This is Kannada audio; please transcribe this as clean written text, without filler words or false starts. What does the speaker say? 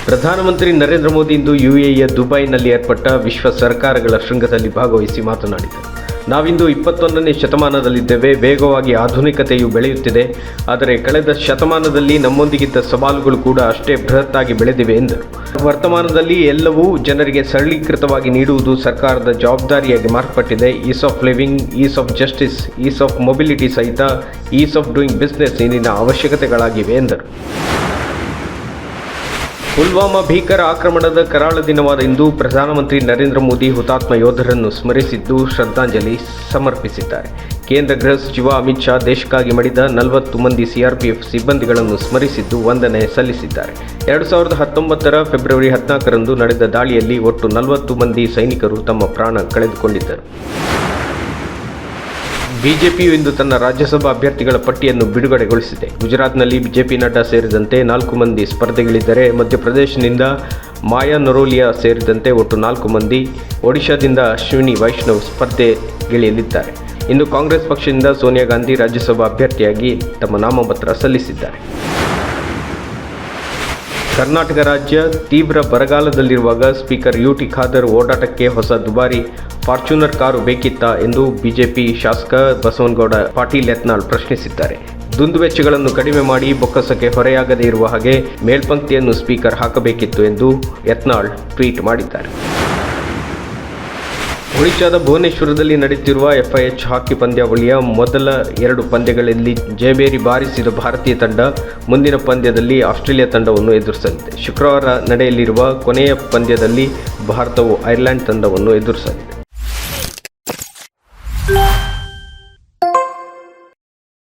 ಪ್ರಧಾನಮಂತ್ರಿ ನರೇಂದ್ರ ಮೋದಿ ಇಂದು ಯುಎಇಯ ದುಬೈನಲ್ಲಿ ಏರ್ಪಟ್ಟ ವಿಶ್ವ ಸರ್ಕಾರಗಳ ಶೃಂಗದಲ್ಲಿ ಭಾಗವಹಿಸಿ ಮಾತನಾಡಿದರು. ನಾವಿಂದು 21ನೇ ಶತಮಾನದಲ್ಲಿದ್ದೇವೆ. ವೇಗವಾಗಿ ಆಧುನಿಕತೆಯು ಬೆಳೆಯುತ್ತಿದೆ. ಆದರೆ ಕಳೆದ ಶತಮಾನದಲ್ಲಿ ನಮ್ಮೊಂದಿಗಿದ್ದ ಸವಾಲುಗಳು ಕೂಡ ಅಷ್ಟೇ ಬೃಹತ್ತಾಗಿ ಬೆಳೆದಿವೆ ಎಂದರು. ವರ್ತಮಾನದಲ್ಲಿ ಎಲ್ಲವೂ ಜನರಿಗೆ ಸರಳೀಕೃತವಾಗಿ ನೀಡುವುದು ಸರ್ಕಾರದ ಜವಾಬ್ದಾರಿಯಾಗಿ ಮಾರ್ಪಟ್ಟಿದೆ. Is of living, is of justice, is of mobility ಸಹಿತ ಈಸ್ ಆಫ್ ಡೂಯಿಂಗ್ ಬಿಸ್ನೆಸ್ ಇಂದಿನ ಅವಶ್ಯಕತೆಗಳಾಗಿವೆ ಎಂದರು. ಪುಲ್ವಾಮಾ ಭೀಕರ ಆಕ್ರಮಣದ ಕರಾಳ ದಿನವಾದ ಇಂದು ಪ್ರಧಾನಮಂತ್ರಿ ನರೇಂದ್ರ ಮೋದಿ ಹುತಾತ್ಮ ಯೋಧರನ್ನು ಸ್ಮರಿಸಿದ್ದು ಶ್ರದ್ಧಾಂಜಲಿ ಸಮರ್ಪಿಸಿದ್ದಾರೆ. ಕೇಂದ್ರ ಗೃಹ ಸಚಿವ ಅಮಿತ್ ಶಾ ದೇಶಕ್ಕಾಗಿ ಮಡಿದ 40 ಮಂದಿ ಸಿಆರ್ಪಿಎಫ್ ಸಿಬ್ಬಂದಿಗಳನ್ನು ಸ್ಮರಿಸಿದ್ದು ವಂದನೆ ಸಲ್ಲಿಸಿದ್ದಾರೆ. 2019ರ ಫೆಬ್ರವರಿ 14ರಂದು ನಡೆದ ದಾಳಿಯಲ್ಲಿ ಒಟ್ಟು 40 ಮಂದಿ ಸೈನಿಕರು ತಮ್ಮ ಪ್ರಾಣ ಕಳೆದುಕೊಂಡಿದ್ದರು. ಬಿಜೆಪಿಯು ಇಂದು ತನ್ನ ರಾಜ್ಯಸಭಾ ಅಭ್ಯರ್ಥಿಗಳ ಪಟ್ಟಿಯನ್ನು ಬಿಡುಗಡೆಗೊಳಿಸಿದೆ. ಗುಜರಾತ್ನಲ್ಲಿ ಬಿಜೆಪಿ ನಡ್ಡಾ ಸೇರಿದಂತೆ 4 ಮಂದಿ ಸ್ಪರ್ಧೆಗಳಿದ್ದರೆ ಮಧ್ಯಪ್ರದೇಶದಿಂದ ಮಾಯಾ ನರೋಲಿಯಾ ಸೇರಿದಂತೆ ಒಟ್ಟು 4 ಮಂದಿ, ಒಡಿಶಾದಿಂದ ಅಶ್ವಿನಿ ವೈಷ್ಣವ್ ಸ್ಪರ್ಧೆಗಿಳಿಯಲಿದ್ದಾರೆ. ಇಂದು ಕಾಂಗ್ರೆಸ್ ಪಕ್ಷದಿಂದ ಸೋನಿಯಾ ಗಾಂಧಿ ರಾಜ್ಯಸಭಾ ಅಭ್ಯರ್ಥಿಯಾಗಿ ತಮ್ಮ ನಾಮಪತ್ರ ಸಲ್ಲಿಸಿದ್ದಾರೆ. ಕರ್ನಾಟಕ ರಾಜ್ಯ ತೀವ್ರ ಬರಗಾಲದಲ್ಲಿರುವಾಗ ಸ್ಪೀಕರ್ ಯುಟಿ ಖಾದರ್ ಓಡಾಟಕ್ಕೆ ಹೊಸ ದುಬಾರಿ ಫಾರ್ಚೂನರ್ ಕಾರು ಬೇಕಿತ್ತಾ ಎಂದು ಬಿಜೆಪಿ ಶಾಸಕ ಬಸವನಗೌಡ ಪಾಟೀಲ್ ಯತ್ನಾಳ್ ಪ್ರಶ್ನಿಸಿದ್ದಾರೆ. ದುಂದುವೆಚ್ಚಗಳನ್ನು ಕಡಿಮೆ ಮಾಡಿ ಬೊಕ್ಕಸಕ್ಕೆ ಹೊರೆಯಾಗದೇ ಇರುವ ಹಾಗೆ ಮೇಲ್ಪಂಕ್ತಿಯನ್ನು ಸ್ಪೀಕರ್ ಹಾಕಬೇಕಿತ್ತು ಎಂದು ಯತ್ನಾಳ್ ಟ್ವೀಟ್ ಮಾಡಿದ್ದಾರೆ. ಒಡಿಶಾದ ಭುವನೇಶ್ವರದಲ್ಲಿ ನಡೆಯುತ್ತಿರುವ FIH ಹಾಕಿ ಪಂದ್ಯಾವಳಿಯ ಮೊದಲ 2 ಪಂದ್ಯಗಳಲ್ಲಿ ಜಯಭೇರಿ ಬಾರಿಸಿದ ಭಾರತೀಯ ತಂಡ ಮುಂದಿನ ಪಂದ್ಯದಲ್ಲಿ ಆಸ್ಟ್ರೇಲಿಯಾ ತಂಡವನ್ನು ಎದುರಿಸಲಿದೆ. ಶುಕ್ರವಾರ ನಡೆಯಲಿರುವ ಕೊನೆಯ ಪಂದ್ಯದಲ್ಲಿ ಭಾರತವು ಐರ್ಲೆಂಡ್ ತಂಡವನ್ನು ಎದುರಿಸಲಿದೆ.